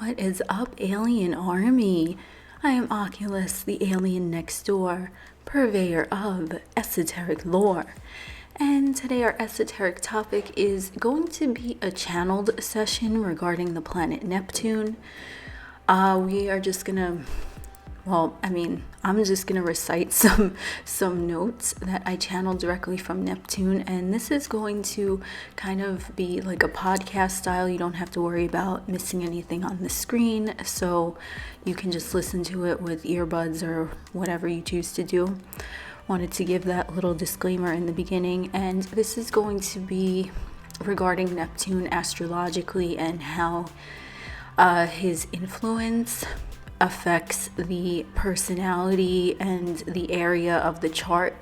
What is up, alienARMy? I am Oculus, the alien next door, purveyor of esoteric lore. And today our esoteric topic is going to be a channeled session regarding the planet Neptune. We are just gonna, I'm just gonna recite some notes that I channeled directly from Neptune, and this is going to kind of be like a podcast style. You don't have to worry about missing anything on the screen, so you can just listen to it with earbuds or whatever you choose to do. Wanted to give that little disclaimer in the beginning, and this is going to be regarding Neptune astrologically and how his influence affects the personality and the area of the chart.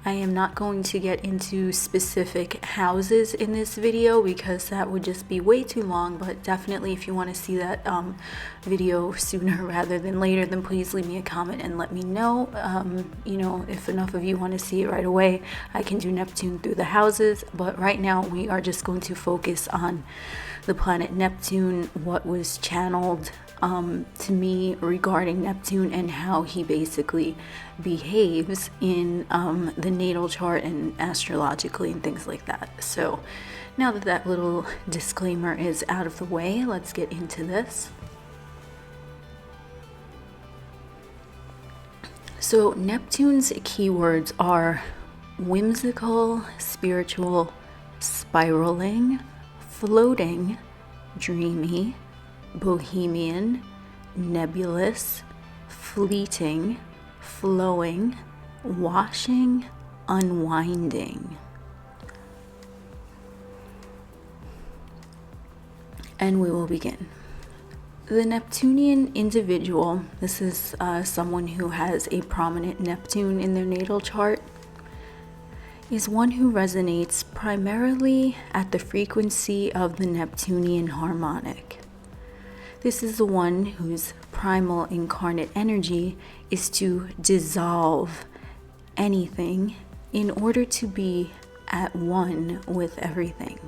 I am not going to get into specific houses in this video because that would just be way too long, but definitely if you want to see that video sooner rather than later, then please leave me a comment and let me know. If enough of you want to see it right away, I can do Neptune through the houses, but right now we are just going to focus on the planet Neptune, what was channeled to me regarding Neptune and how he basically behaves in the natal chart and astrologically and things like that. So now that little disclaimer is out of the way, let's get into this. So Neptune's keywords are whimsical, spiritual, spiraling, floating, dreamy, bohemian, nebulous, fleeting, flowing, washing, unwinding. And we will begin. The Neptunian individual, this is someone who has a prominent Neptune in their natal chart, is one who resonates primarily at the frequency of the Neptunian harmonic. This is the one whose primal incarnate energy is to dissolve anything in order to be at one with everything.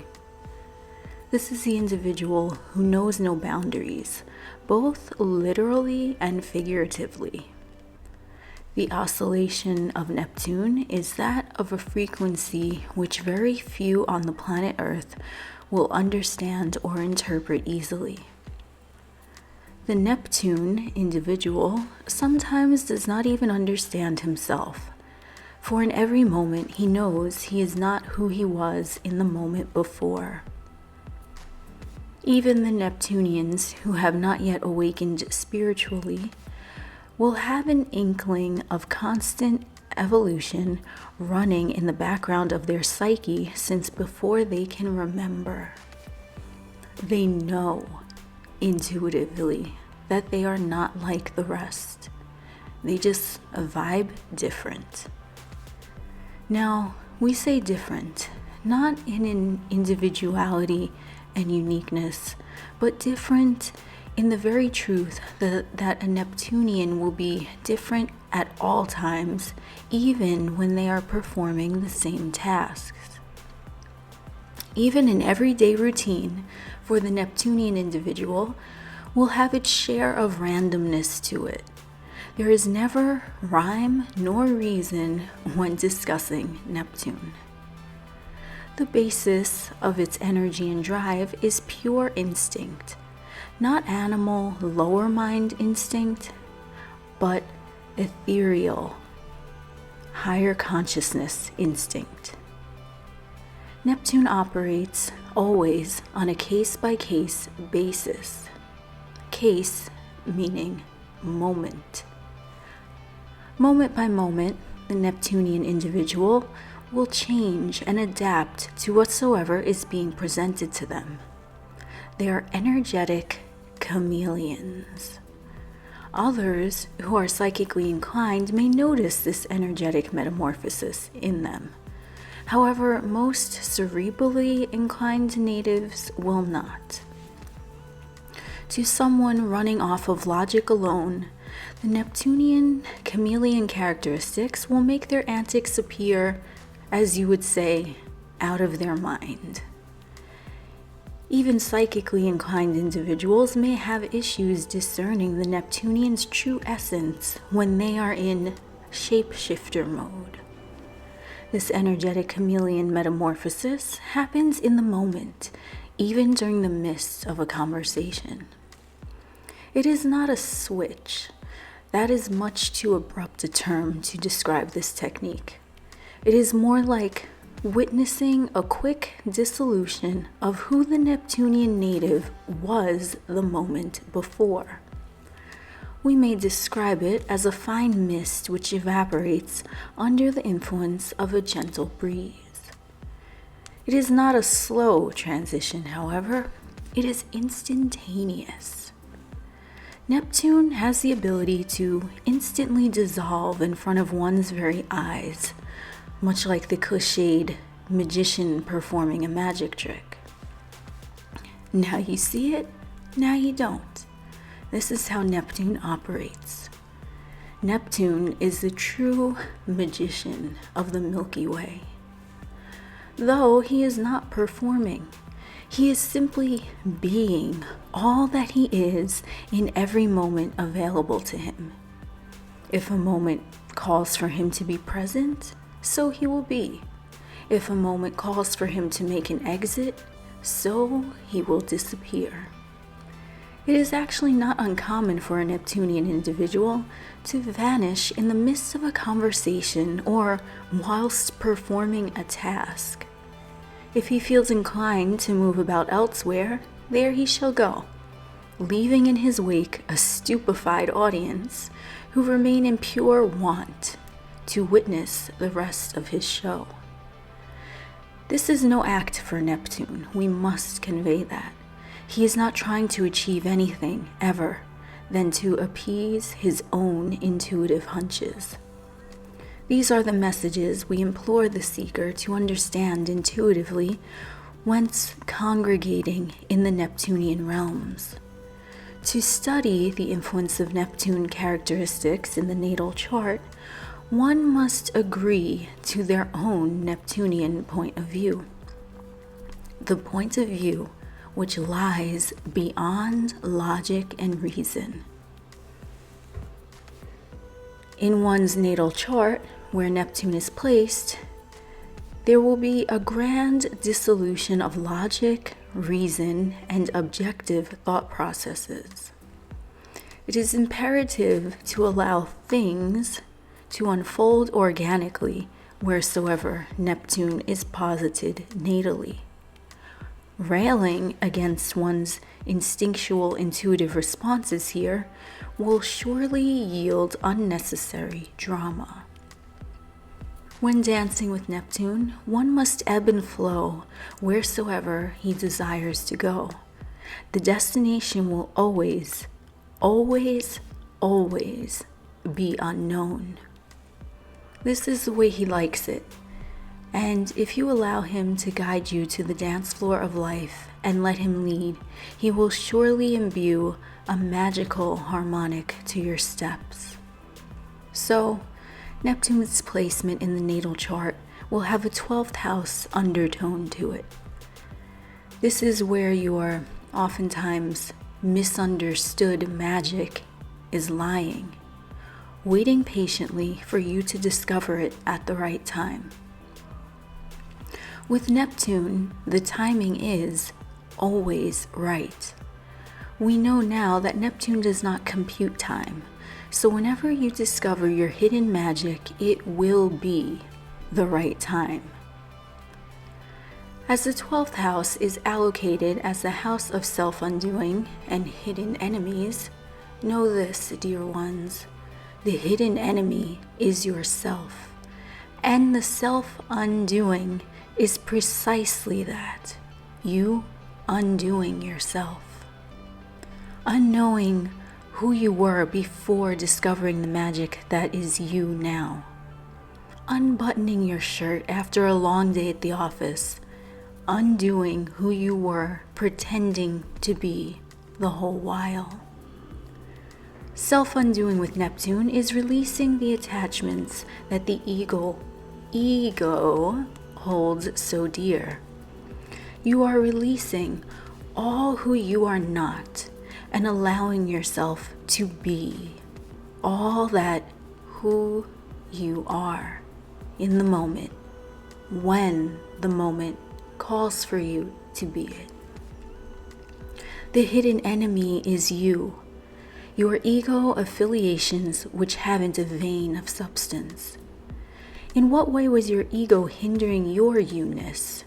This is the individual who knows no boundaries, both literally and figuratively. The oscillation of Neptune is that of a frequency which very few on the planet Earth will understand or interpret easily. The Neptune individual sometimes does not even understand himself, for in every moment he knows he is not who he was in the moment before. Even the Neptunians who have not yet awakened spiritually will have an inkling of constant evolution running in the background of their psyche since before they can remember. They know intuitively that they are not like the rest. They just vibe different. Now, we say different, not in an individuality and uniqueness, but different in the very truth that a Neptunian will be different at all times, even when they are performing the same tasks. Even an everyday routine for the Neptunian individual will have its share of randomness to it. There is never rhyme nor reason when discussing Neptune. The basis of its energy and drive is pure instinct. Not animal, lower mind instinct, but ethereal, higher consciousness instinct. Neptune operates always on a case-by-case basis. Case meaning moment. Moment by moment, the Neptunian individual will change and adapt to whatsoever is being presented to them. They are energetic chameleons. Others who are psychically inclined may notice this energetic metamorphosis in them. However, most cerebrally inclined natives will not. To someone running off of logic alone, the Neptunian chameleon characteristics will make their antics appear, as you would say, out of their mind. Even psychically inclined individuals may have issues discerning the Neptunian's true essence when they are in shapeshifter mode. This energetic chameleon metamorphosis happens in the moment, even during the midst of a conversation. It is not a switch. That is much too abrupt a term to describe this technique. It is more like witnessing a quick dissolution of who the Neptunian native was the moment before. We may describe it as a fine mist which evaporates under the influence of a gentle breeze. It is not a slow transition, however. It is instantaneous. Neptune has the ability to instantly dissolve in front of one's very eyes, much like the cliched magician performing a magic trick. Now you see it, now you don't. This is how Neptune operates. Neptune is the true magician of the Milky Way. Though he is not performing, he is simply being all that he is in every moment available to him. If a moment calls for him to be present, so he will be. If a moment calls for him to make an exit, so he will disappear. It is actually not uncommon for a Neptunian individual to vanish in the midst of a conversation or whilst performing a task. If he feels inclined to move about elsewhere, there he shall go, leaving in his wake a stupefied audience who remain in pure want to witness the rest of his show. This is no act for Neptune. We must convey that. He is not trying to achieve anything, ever, than to appease his own intuitive hunches. These are the messages we implore the seeker to understand intuitively whence congregating in the Neptunian realms. To study the influence of Neptune characteristics in the natal chart, one must agree to their own Neptunian point of view. The point of view which lies beyond logic and reason. In one's natal chart, where Neptune is placed, there will be a grand dissolution of logic, reason, and objective thought processes. It is imperative to allow things to unfold organically wheresoever Neptune is posited natally. Railing against one's instinctual intuitive responses here will surely yield unnecessary drama. When dancing with Neptune, one must ebb and flow wheresoever he desires to go. The destination will always, always, always be unknown. This is the way he likes it. And if you allow him to guide you to the dance floor of life and let him lead, he will surely imbue a magical harmonic to your steps. So, Neptune's placement in the natal chart will have a 12th house undertone to it. This is where your oftentimes misunderstood magic is lying, waiting patiently for you to discover it at the right time. With Neptune, the timing is always right. We know now that Neptune does not compute time, so whenever you discover your hidden magic, it will be the right time. As the 12th house is allocated as the house of self-undoing and hidden enemies, know this, dear ones, the hidden enemy is yourself, and the self-undoing is precisely that, you undoing yourself. Unknowing who you were before discovering the magic that is you now. Unbuttoning your shirt after a long day at the office. Undoing who you were pretending to be the whole while. Self-undoing with Neptune is releasing the attachments that the ego holds so dear. You are releasing all who you are not, and allowing yourself to be all that who you are in the moment, when the moment calls for you to be it. The hidden enemy is you, your ego affiliations which haven't a vein of substance. In what way was your ego hindering your you-ness?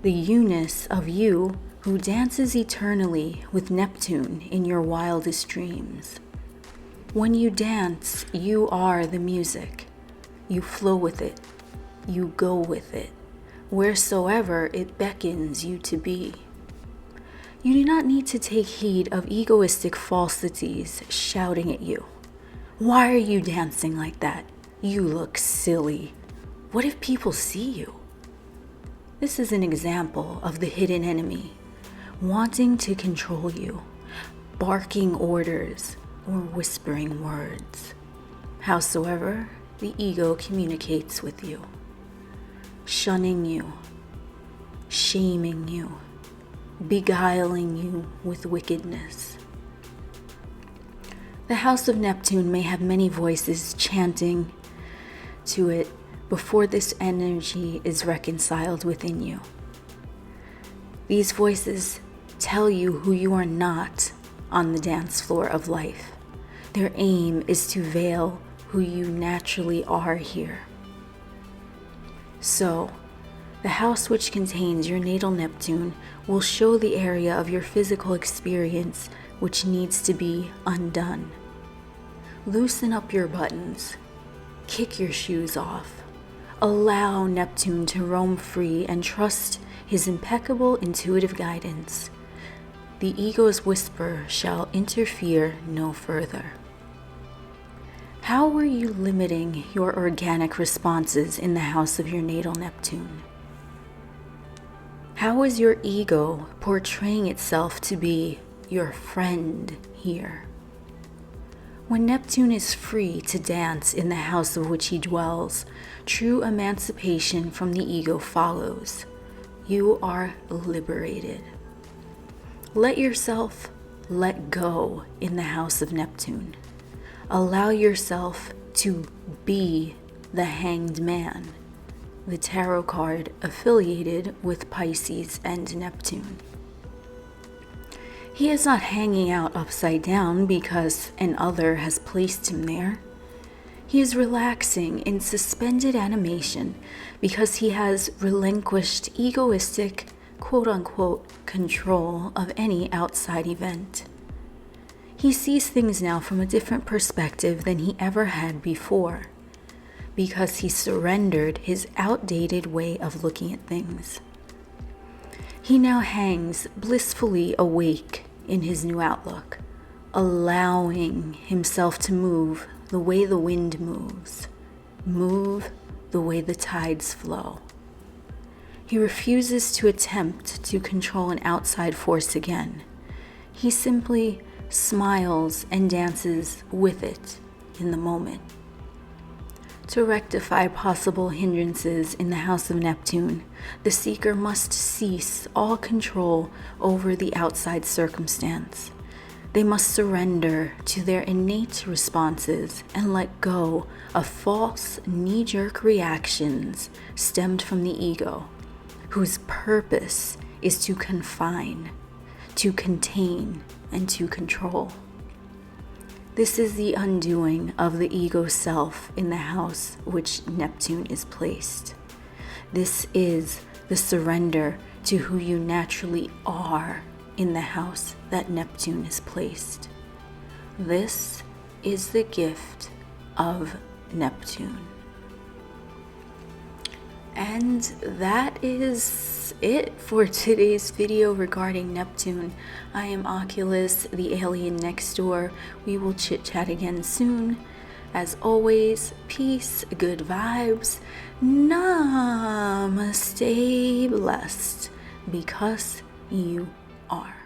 The you-ness of you who dances eternally with Neptune in your wildest dreams. When you dance, you are the music. You flow with it. You go with it, wheresoever it beckons you to be. You do not need to take heed of egoistic falsities shouting at you. Why are you dancing like that? You look silly. What if people see you? This is an example of the hidden enemy, wanting to control you, barking orders or whispering words. Howsoever, the ego communicates with you, shunning you, shaming you, beguiling you with wickedness. The house of Neptune may have many voices chanting to it before this energy is reconciled within you. These voices tell you who you are not on the dance floor of life. Their aim is to veil who you naturally are here. So, the house which contains your natal Neptune will show the area of your physical experience which needs to be undone. Loosen up your buttons. Kick your shoes off. Allow Neptune to roam free and trust his impeccable intuitive guidance. The ego's whisper shall interfere no further. How were you limiting your organic responses in the house of your natal Neptune? How is your ego portraying itself to be your friend here? When Neptune is free to dance in the house of which he dwells, true emancipation from the ego follows. You are liberated. Let yourself let go in the house of Neptune. Allow yourself to be the Hanged Man, the tarot card affiliated with Pisces and Neptune. He is not hanging out upside down because an other has placed him there. He is relaxing in suspended animation because he has relinquished egoistic, quote-unquote, control of any outside event. He sees things now from a different perspective than he ever had before, because he surrendered his outdated way of looking at things. He now hangs blissfully awake in his new outlook, allowing himself to move the way the wind moves, move the way the tides flow. He refuses to attempt to control an outside force again. He simply smiles and dances with it in the moment. To rectify possible hindrances in the house of Neptune, the seeker must cease all control over the outside circumstance. They must surrender to their innate responses and let go of false knee-jerk reactions stemmed from the ego, whose purpose is to confine, to contain, and to control. This is the undoing of the ego self in the house which Neptune is placed. This is the surrender to who you naturally are in the house that Neptune is placed. This is the gift of Neptune. And that is it for today's video regarding Neptune. I am Oculus, the alien next door. We will chit chat again soon. As always, peace, good vibes, namaste, blessed, because you are.